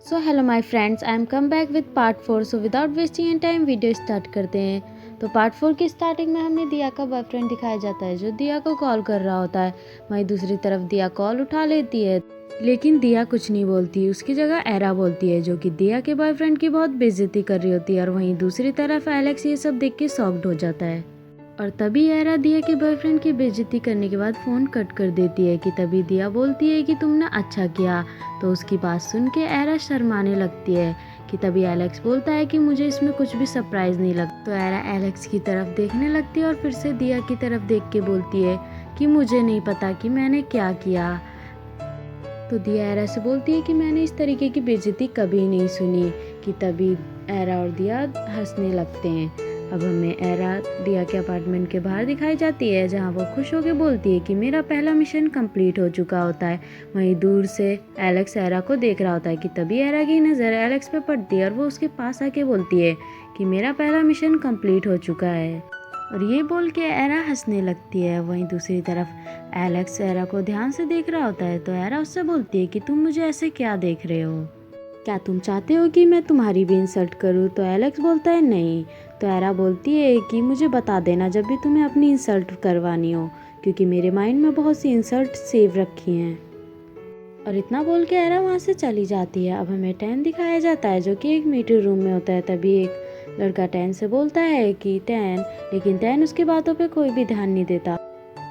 So hello my friends, I am come back with part 4। So without wasting any time video start करते हैं। तो part 4 की starting में हमें दिया का बॉयफ्रेंड दिखाया जाता है जो दिया को कॉल कर रहा होता है। वहीं दूसरी तरफ दिया कॉल उठा लेती है, लेकिन दिया कुछ नहीं बोलती। उसकी जगह एरा बोलती है जो कि दिया के बॉयफ्रेंड की बहुत बेइज्जती कर रही होती है। और वहीं दूसरी तरफ एलेक्स ये सब देख के शॉक्ड हो जाता है। और तभी एरा दिया के बॉयफ्रेंड की बेइज्जती करने के बाद फ़ोन कट कर देती है कि तभी दिया बोलती है कि तुमने अच्छा किया। तो उसकी बात सुन के एरा शर्माने लगती है कि तभी एलेक्स बोलता है कि मुझे इसमें कुछ भी सरप्राइज़ नहीं लगता। तो एरा एलेक्स की तरफ देखने लगती है और फिर से दिया की तरफ देख के बोलती है कि मुझे नहीं पता कि मैंने क्या किया। तो दिया एरा से बोलती है कि मैंने इस तरीके की बेइज्जती कभी नहीं सुनी। कि तभी एरा और दिया हंसने लगते हैं। अब हमें एरा दिया के अपार्टमेंट के बाहर दिखाई जाती है जहां वो खुश होकर बोलती है कि मेरा पहला मिशन कंप्लीट हो चुका होता है। वहीं दूर से एलेक्स एरा को देख रहा होता है कि तभी एरा की नज़र एलेक्स पे पड़ती है और वो उसके पास आके बोलती है कि मेरा पहला मिशन कंप्लीट हो चुका है। और ये बोल के एरा हंसने लगती है। वहीं दूसरी तरफ एलेक्स एरा को ध्यान से देख रहा होता है। तो एरा उससे बोलती है कि तुम मुझे ऐसे क्या देख रहे हो, क्या तुम चाहते हो कि मैं तुम्हारी भी इंसल्ट करूं? तो एलेक्स बोलता है नहीं। तो एरा बोलती है कि मुझे बता देना जब भी तुम्हें अपनी इंसल्ट करवानी हो, क्योंकि मेरे माइंड में बहुत सी इंसल्ट सेव रखी हैं। और इतना बोल के एरा वहाँ से चली जाती है। अब हमें टैन दिखाया जाता है जो कि एक मीटिंग रूम में होता है। तभी एक लड़का टैन से बोलता है कि टैन, लेकिन टैन उसकी बातों पे कोई भी ध्यान नहीं देता।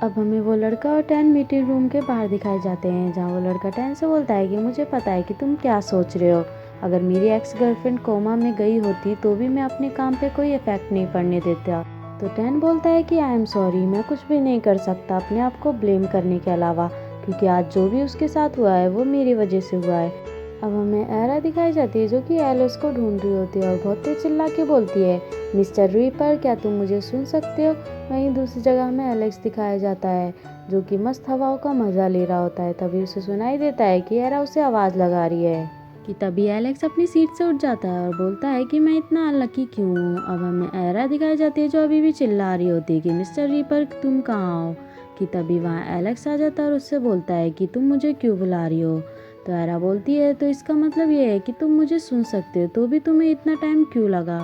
अब हमें वो लड़का और टैन मीटिंग रूम के बाहर दिखाए जाते हैं जहाँ वो लड़का टैन से बोलता है कि मुझे पता है कि तुम क्या सोच रहे हो। अगर मेरी एक्स गर्लफ्रेंड कोमा में गई होती तो भी मैं अपने काम पे कोई इफेक्ट नहीं पड़ने देता। तो टैन बोलता है कि आई एम सॉरी, मैं कुछ भी नहीं कर सकता अपने आप को ब्लेम करने के अलावा, क्योंकि आज जो भी उसके साथ हुआ है वो मेरी वजह से हुआ है। अब हमें एरा दिखाई जाती है जो कि एलिस को ढूंढ रही होती है और बहुत तेज चिल्ला के बोलती है, मिस्टर रीपर क्या तुम मुझे सुन सकते हो? वहीं दूसरी जगह हमें एलेक्स दिखाया जाता है जो कि मस्त हवाओं का मज़ा ले रहा होता है। तभी उसे सुनाई देता है कि एरा उसे आवाज़ लगा रही है। कि तभी एलेक्स अपनी सीट से उठ जाता है और बोलता है कि मैं इतना अनलकी क्यों हूँ। अब हमें एरा दिखाई जाती है जो अभी भी चिल्ला रही होती है कि मिस्टर रीपर तुम कहाँ हो। कि तभी वहाँ एलेक्स आ जाता है और उससे बोलता है कि तुम मुझे क्यों बुला रही हो। तो एरा बोलती है तो इसका मतलब ये है कि तुम मुझे सुन सकते हो तो भी तुम्हें इतना टाइम क्यों लगा,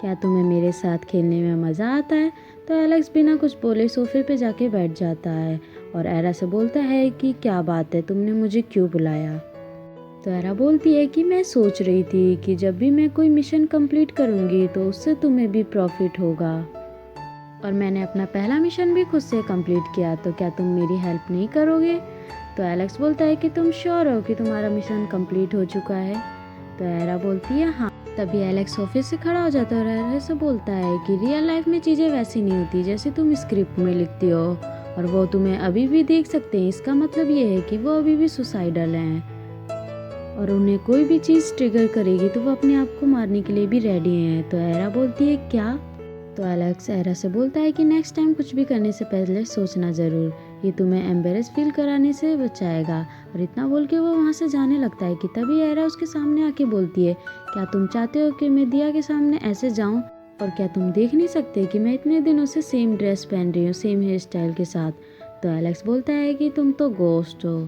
क्या तुम्हें मेरे साथ खेलने में मज़ा आता है? तो एलेक्स बिना कुछ बोले सोफे पे जाके बैठ जाता है और एरा से बोलता है कि क्या बात है, तुमने मुझे क्यों बुलाया? तो एरा बोलती है कि मैं सोच रही थी कि जब भी मैं कोई मिशन कंप्लीट करूँगी तो उससे तुम्हें भी प्रॉफिट होगा, और मैंने अपना पहला मिशन भी खुद से कंप्लीट किया, तो क्या तुम मेरी हेल्प नहीं करोगे? तो एलेक्स बोलता है कि तुम श्योर हो कि तुम्हारा मिशन कंप्लीट हो चुका है? तो एरा बोलती है हाँ। तभी एलेक्स ऑफिस से खड़ा हो जाता है और एरा से बोलता है कि रियल लाइफ में चीज़ें वैसी नहीं होती जैसे तुम स्क्रिप्ट में लिखती हो, और वो तुम्हें अभी भी देख सकते हैं। इसका मतलब ये है कि वो अभी भी सुसाइडल हैं और उन्हें कोई भी चीज़ ट्रिगर करेगी तो वो अपने आप को मारने के लिए भी रेडी हैं। तो एरा बोलती है क्या? तो एलेक्स एरा से बोलता है कि नेक्स्ट टाइम कुछ भी करने से पहले सोचना ज़रूर, ये तुम्हें एम्बेरस फील कराने से बचाएगा। और इतना बोल के वो वहाँ से जाने लगता है। कि तभी एरा उसके सामने आके बोलती है, क्या तुम चाहते हो कि मैं दिया के सामने ऐसे जाऊँ? और क्या तुम देख नहीं सकते कि मैं इतने दिनों से सेम ड्रेस पहन रही हूँ, सेम हेयर स्टाइल के साथ? तो एलेक्स बोलता है कि तुम तो गोस्ट हो।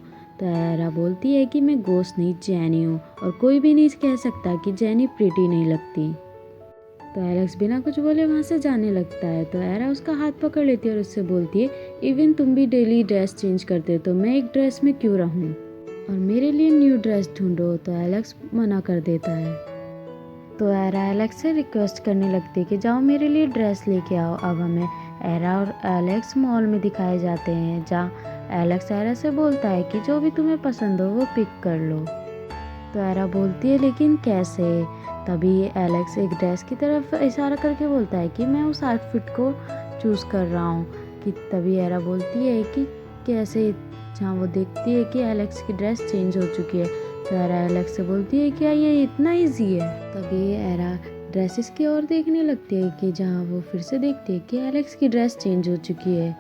तो एरा बोलती है कि मैं गोस्ट नहीं, जैनी हूँ, और कोई भी नहीं कह सकता कि जैनी प्रीटी नहीं लगती। तो एलेक्स बिना कुछ बोले वहाँ से जाने लगता है। तो एरा उसका हाथ पकड़ लेती है और उससे बोलती है, इवन तुम भी डेली ड्रेस चेंज करते हो तो मैं एक ड्रेस में क्यों रहूँ, और मेरे लिए न्यू ड्रेस ढूंढो। तो एलेक्स मना कर देता है। तो एरा एलेक्स से रिक्वेस्ट करने लगती है कि जाओ मेरे लिए ड्रेस लेके आओ। अब हमें एरा और एलेक्स मॉल में दिखाए जाते हैं जहाँ एलेक्स एरा से बोलता है कि जो भी तुम्हें पसंद हो वो पिक कर लो। तो एरा बोलती है लेकिन कैसे? तभी एलेक्स एक ड्रेस की तरफ इशारा करके बोलता है कि मैं उस आउटफिट को चूज़ कर रहा हूँ। कि तभी एरा बोलती है कि कैसे, जहाँ वो देखती है कि एलेक्स की ड्रेस चेंज हो चुकी है। तो एरा एलेक्स से बोलती है क्या ये इतना ईजी है? तभी एरा ड्रेसेस की ओर देखने लगती है कि जहाँ वो फिर से देखती है कि एलेक्स की ड्रेस चेंज हो चुकी है।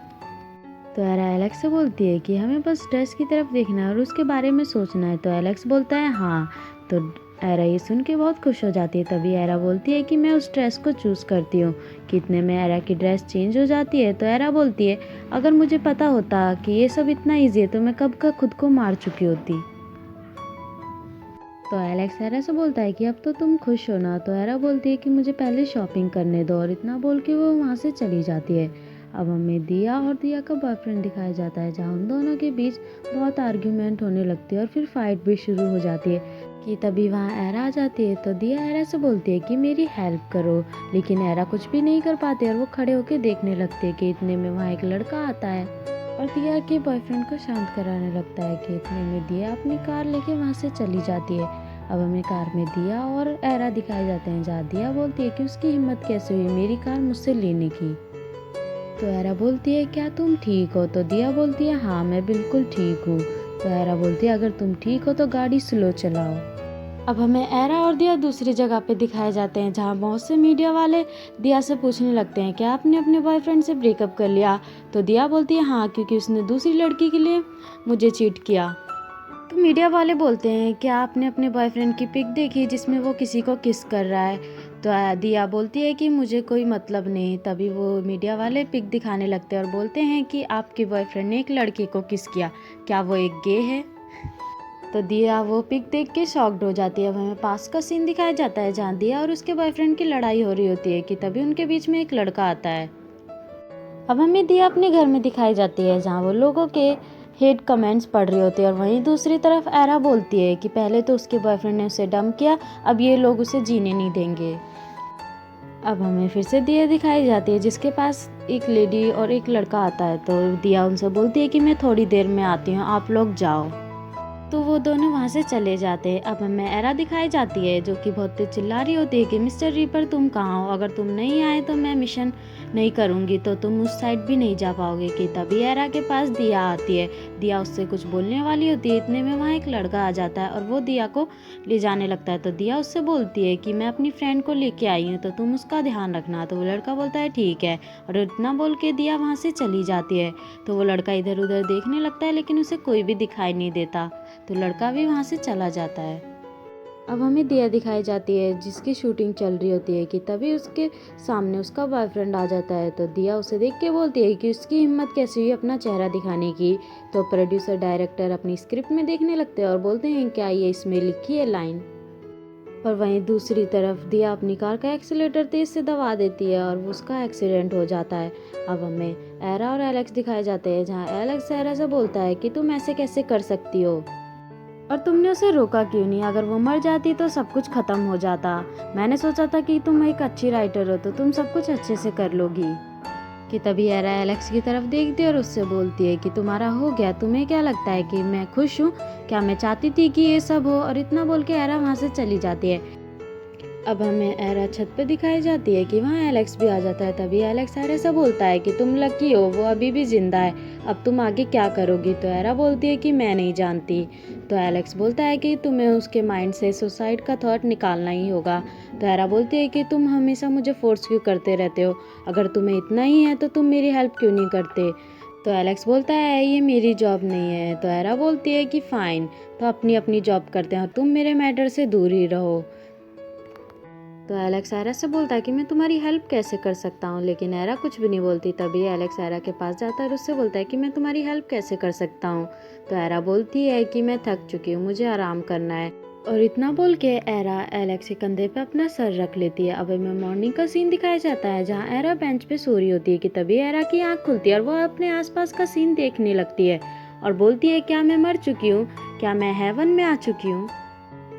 तो एरा एलेक्स से बोलती है कि हमें बस ड्रेस की तरफ देखना है और उसके बारे में सोचना है। तो एलेक्स बोलता है हाँ। तो एरा ये सुन के बहुत खुश हो जाती है। तभी एरा बोलती है कि मैं उस ड्रेस को चूज़ करती हूँ। कि इतने में एरा की ड्रेस चेंज हो जाती है। तो एरा बोलती है, अगर मुझे पता होता कि ये सब इतना ईजी है तो मैं कब का खुद को मार चुकी होती। तो एलेक्स एरा से बोलता है कि अब तो तुम खुश हो ना। तो एरा बोलती है कि मुझे पहले शॉपिंग करने दो, और इतना बोल के वो वहाँ से चली जाती है। अब हमें दिया और दिया का बॉयफ्रेंड दिखाया जाता है, जहाँ उन दोनों के बीच बहुत आर्ग्यूमेंट होने लगती है और फिर फाइट भी शुरू हो जाती है। कि तभी वहाँ एरा आ जाती है। तो दिया एरा से बोलती है कि मेरी हेल्प करो, लेकिन एरा कुछ भी नहीं कर पाती और वो खड़े होकर देखने लगते हैं कि इतने में वहाँ एक लड़का आता है और दिया के बॉयफ्रेंड को शांत कराने लगता है। कि इतने में दिया अपनी कार लेके वहाँ से चली जाती है। अब हमें कार में दिया और एरा दिखाए जाते हैं, जहाँ दिया बोलती है कि उसकी हिम्मत कैसे हुई मेरी कार मुझसे लेने की। तो एरा बोलती है क्या तुम ठीक हो? तो दिया बोलती है हाँ मैं बिल्कुल ठीक हूँ। तो एरा बोलती है अगर तुम ठीक हो तो गाड़ी स्लो चलाओ। अब हमें एरा और दिया दूसरी जगह पे दिखाए जाते हैं, जहाँ बहुत से मीडिया वाले दिया से पूछने लगते हैं क्या आपने अपने बॉयफ्रेंड से ब्रेकअप कर लिया? तो दिया बोलती है हाँ, क्योंकि उसने दूसरी लड़की के लिए मुझे चीट किया। तो मीडिया वाले बोलते हैं क्या आपने अपने बॉयफ्रेंड की पिक देखी जिसमें वो किसी को किस कर रहा है? तो दिया बोलती है कि मुझे कोई मतलब नहीं। तभी वो मीडिया वाले पिक दिखाने लगते हैं और बोलते हैं कि आपके बॉयफ्रेंड ने एक लड़के को किस किया, क्या वो एक गे है? तो दिया वो पिक देख के शॉक्ड हो जाती है। हमें पास का सीन दिखाया जाता है, जहाँ दिया और उसके बॉयफ्रेंड की लड़ाई हो रही होती है। कि तभी उनके बीच में एक लड़का आता है। अब हमें दिया अपने घर में दिखाई जाती है, जहाँ वो लोगों के हेट कमेंट्स पढ़ रही होती है। और वहीं दूसरी तरफ एरा बोलती है कि पहले तो उसके बॉयफ्रेंड ने उसे डंप किया, अब ये लोग उसे जीने नहीं देंगे। अब हमें फिर से दिया दिखाई जाती है, जिसके पास एक लेडी और एक लड़का आता है। तो दिया उनसे बोलती है कि मैं थोड़ी देर में आती हूँ, आप लोग जाओ। तो वो दोनों वहाँ से चले जाते हैं। अब हमें एरा दिखाई जाती है, जो कि बहुत तेज चिल्ला रही होती है कि मिस्टर रीपर तुम कहाँ हो? अगर तुम नहीं आए तो मैं मिशन नहीं करूँगी, तो तुम उस साइड भी नहीं जा पाओगे। कि तभी एरा के पास दिया आती है। दिया उससे कुछ बोलने वाली होती है, इतने में वहाँ एक लड़का आ जाता है और वो दिया को ले जाने लगता है। तो दिया उससे बोलती है कि मैं अपनी फ्रेंड को लेके आई हूँ, तो तुम उसका ध्यान रखना। तो वो लड़का बोलता है ठीक है, और इतना बोल के दिया वहाँ से चली जाती है। तो वो लड़का इधर उधर देखने लगता है, लेकिन उसे कोई भी दिखाई नहीं देता। तो लड़का भी वहाँ से चला जाता है। अब हमें दिया दिखाई जाती है, जिसकी शूटिंग चल रही होती है। कि तभी उसके सामने उसका बॉयफ्रेंड आ जाता है। तो दिया उसे देख के बोलती है कि उसकी हिम्मत कैसी हुई अपना चेहरा दिखाने की। तो प्रोड्यूसर डायरेक्टर अपनी स्क्रिप्ट में देखने लगते हैं और बोलते हैं क्या ये इसमें लिखी है लाइन? और वहीं दूसरी तरफ दिया अपनी कार का एक्सीलेटर तेज से दबा देती है और उसका एक्सीडेंट हो जाता है। अब हमें एरा और एलेक्स दिखाए जाते हैं, जहाँ एलेक्स एरा से बोलता है कि तुम ऐसे कैसे कर सकती हो, और तुमने उसे रोका क्यों नहीं? अगर वो मर जाती तो सब कुछ खत्म हो जाता। मैंने सोचा था कि तुम एक अच्छी राइटर हो तो तुम सब कुछ अच्छे से कर लोगी। कि तभी एरा एलेक्स की तरफ देखती है और उससे बोलती है कि तुम्हारा हो गया, तुम्हें क्या लगता है कि मैं खुश हूँ? क्या मैं चाहती थी कि ये सब हो? और इतना बोल के एरा वहाँ से चली जाती है। अब हमें एरा छत पे दिखाई जाती है कि वहाँ एलेक्स भी आ जाता है। तभी एलेक्स एरा से बोलता है कि तुम लकी हो, वो अभी भी जिंदा है, अब तुम आगे क्या करोगी? तो एरा बोलती है कि मैं नहीं जानती। तो एलेक्स बोलता है कि तुम्हें उसके माइंड से सुसाइड का थॉट निकालना ही होगा। तो एरा बोलती है कि तुम हमेशा मुझे फोर्स क्यों करते रहते हो? अगर तुम्हें इतना ही है तो तुम मेरी हेल्प क्यों नहीं करते? तो एलेक्स बोलता है ये मेरी जॉब नहीं है। तो एरा बोलती है कि फाइन, तो अपनी अपनी जॉब करते हैं और तुम मेरे मैटर से दूर ही रहो। तो एलेक्स एरा से बोलता है कि मैं तुम्हारी हेल्प कैसे कर सकता हूँ, लेकिन एरा कुछ भी नहीं बोलती। तभी एलेक्स एरा के पास जाता है और उससे बोलता है कि मैं तुम्हारी हेल्प कैसे कर सकता हूँ। तो एरा बोलती है कि मैं थक चुकी हूँ, मुझे आराम करना है। और इतना बोल के एरा एलेक्स के कंधे पे अपना सर रख लेती है। अब हमें मॉर्निंग का सीन दिखाया जाता है, जहाँ एरा बेंच पे सो रही होती है। कि तभी एरा की आँख खुलती है और वो अपने आसपास का सीन देखने लगती है और बोलती है क्या मैं मर चुकी हूँ? क्या मैं हेवन में आ चुकी हूँ?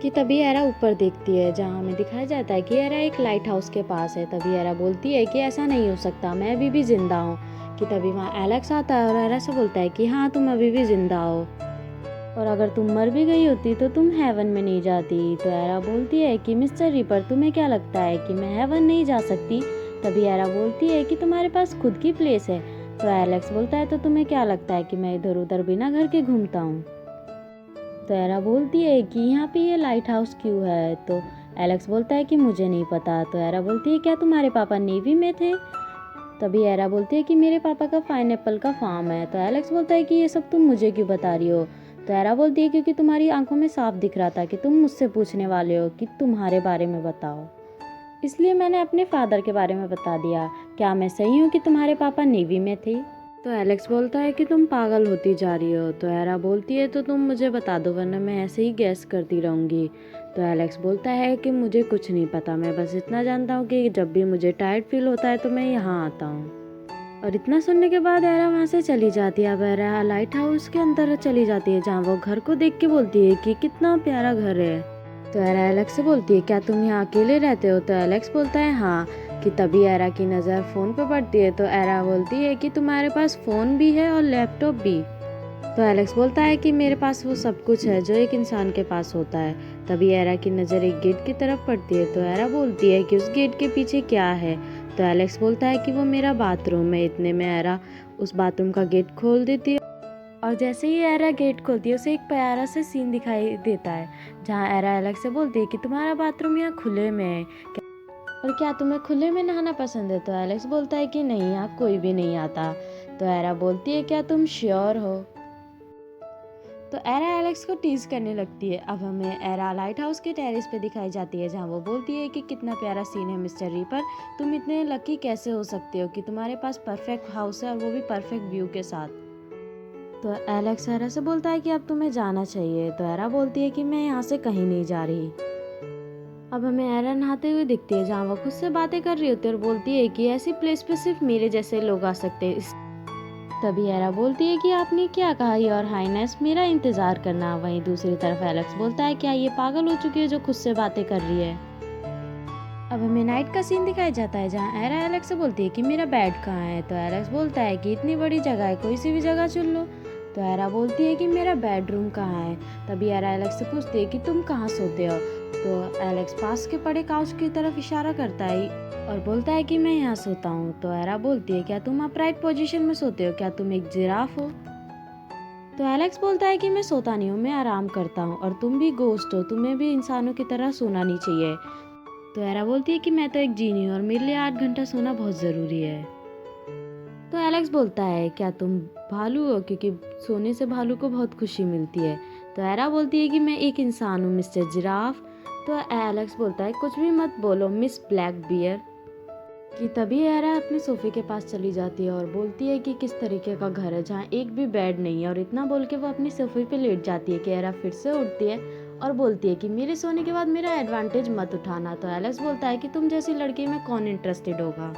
कि तभी एरा ऊपर देखती है, जहाँ हमें दिखाया जाता है कि एरा एक लाइट हाउस के पास है। तभी एरा बोलती है कि ऐसा नहीं हो सकता, मैं अभी भी जिंदा हूँ। कि तभी वहाँ एलेक्स आता है और एरा से बोलता है कि हाँ तुम अभी भी जिंदा हो, और अगर तुम मर भी गई होती तो तुम हेवन में नहीं जाती। तो एरा बोलती है कि मिस्टर रीपर तुम्हें क्या लगता है कि मैं हेवन नहीं जा सकती? तभी एरा बोलती है कि तुम्हारे पास खुद की प्लेस है। तो एलेक्स बोलता है तो तुम्हें क्या लगता है कि मैं इधर उधर बिना घर के घूमता हूँ? तो एरा बोलती है कि यहाँ पे ये लाइट हाउस क्यों है? तो एलेक्स बोलता है कि मुझे नहीं पता। तो एरा बोलती है क्या तुम्हारे पापा नेवी में थे? तभी एरा बोलती है कि मेरे पापा का पाइनएप्पल का फार्म है। तो एलेक्स बोलता है कि ये सब तुम मुझे क्यों बता रही हो? तो एरा बोलती है क्योंकि तुम्हारी आंखों में साफ दिख रहा था कि तुम मुझसे पूछने वाले हो कि तुम्हारे बारे में बताओ, इसलिए मैंने अपने फादर के बारे में बता दिया। क्या मैं सही हूँ कि तुम्हारे पापा नेवी में थे? तो एलेक्स बोलता है कि तुम पागल होती जा रही हो। तो एरा बोलती है तो तुम मुझे बता दो वरना मैं ऐसे ही गैस करती रहूँगी। तो एलेक्स बोलता है कि मुझे कुछ नहीं पता, मैं बस इतना जानता हूँ कि जब भी मुझे टायर्ड फील होता है तो मैं यहाँ आता हूँ। और इतना सुनने के बाद एरा वहाँ से चली जाती है। अब एरा लाइट हाउस के अंदर चली जाती है जहाँ वो घर को देख के बोलती है कि कितना प्यारा घर है। तो एरा एलेक्स से बोलती है क्या तुम यहाँ अकेले रहते हो। तो एलेक्स बोलता है हाँ। कि तभी एरा की नज़र फ़ोन पे पड़ती है। तो एरा बोलती है कि तुम्हारे पास फ़ोन भी है और लैपटॉप भी। तो एलेक्स बोलता है कि मेरे पास वो सब कुछ है जो एक इंसान के पास होता है। तभी एरा की नज़र एक गेट की तरफ पड़ती है। तो एरा बोलती है कि उस गेट के पीछे क्या है। तो एलेक्स बोलता है कि वो मेरा बाथरूम है। इतने में एरा उस बाथरूम का गेट खोल देती है और जैसे ही एरा गेट खोलती है उसे एक प्यारा सा सीन दिखाई देता है जहाँ एरा एलेक्स से बोलती है कि तुम्हारा बाथरूम यहाँ खुले में है और क्या तुम्हें खुले में नहाना पसंद है। तो एलेक्स बोलता है कि नहीं, यहाँ कोई भी नहीं आता। तो एरा बोलती है क्या तुम श्योर हो। तो एरा एलेक्स को टीज करने लगती है। अब हमें एरा लाइट हाउस के टेरेस पे दिखाई जाती है जहाँ वो बोलती है कि कितना प्यारा सीन है मिस्टर रीपर, तुम इतने लकी कैसे हो सकते हो कि तुम्हारे पास परफेक्ट हाउस है और वो भी परफेक्ट व्यू के साथ। तो एलेक्स एरा से बोलता है कि अब तुम्हें जाना चाहिए। तो एरा बोलती है कि मैं यहाँ से कहीं नहीं जा रही। अब हमें एरा नहाते हुए दिखती है जहाँ वो खुद से बातें कर रही होती है और बोलती है कि ऐसी प्लेस पे सिर्फ मेरे जैसे लोग आ सकते हैं। तभी एरा बोलती है कि आपने क्या कहा योर हाइनेस, मेरा इंतजार करना। वहीं दूसरी तरफ एलेक्स बोलता है क्या ये पागल हो चुकी है जो खुद से बातें कर रही है। अब हमें नाइट का सीन दिखाया जाता है जहाँ एरा एलेक्स से बोलती है कि मेरा बेड कहाँ है। तो एलेक्स बोलता है कि इतनी बड़ी जगह है, कोई सी भी जगह चुन लो। तो एरा बोलती है कि मेरा बेडरूम कहाँ है। तभी एरा एलेक्स से पूछती है कि तुम कहाँ सोते हो। तो एलेक्स पास के पड़े काउच की तरफ इशारा करता है और बोलता है कि मैं यहाँ सोता हूँ। तो एरा बोलती है क्या तुम अपराइट पोजीशन में सोते हो, क्या तुम एक जिराफ हो। तो एलेक्स बोलता है कि मैं सोता नहीं हूँ, मैं आराम करता हूँ और तुम भी गोस्ट हो, तुम्हें भी इंसानों की तरह सोना नहीं चाहिए। तो एरा बोलती है कि मैं तो एक जीनी हूँ और मेरे लिए 8 घंटा सोना बहुत ज़रूरी है। तो एलेक्स बोलता है क्या तुम भालू हो, क्योंकि सोने से भालू को बहुत खुशी मिलती है। तो एरा बोलती है कि मैं एक इंसान हूँ मिस्टर जिराफ। तो एलेक्स बोलता है कुछ भी मत बोलो मिस ब्लैक बियर। कि तभी एरा अपने सोफे के पास चली जाती है और बोलती है कि किस तरीके का घर है जहाँ एक भी बेड नहीं है। और इतना बोल के वो अपनी सोफे पे लेट जाती है कि एरा फिर से उठती है और बोलती है कि मेरे सोने के बाद मेरा एडवांटेज मत उठाना। तो एलेक्स बोलता है कि तुम जैसी लड़की में कौन इंटरेस्टेड होगा।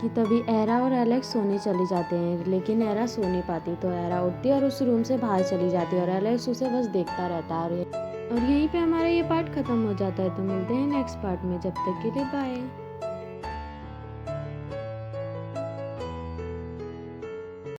कि तभी एरा और एलेक्स सोने चले जाते हैं लेकिन एरा सो नहीं पाती। तो एरा उठती है और उस रूम से बाहर चली जाती है और एलेक्स उसे बस देखता रहता है। और यहीं पे हमारा ये पार्ट खत्म हो जाता है। तो मिलते हैं नेक्स्ट पार्ट में, जब तक के लिए बाय।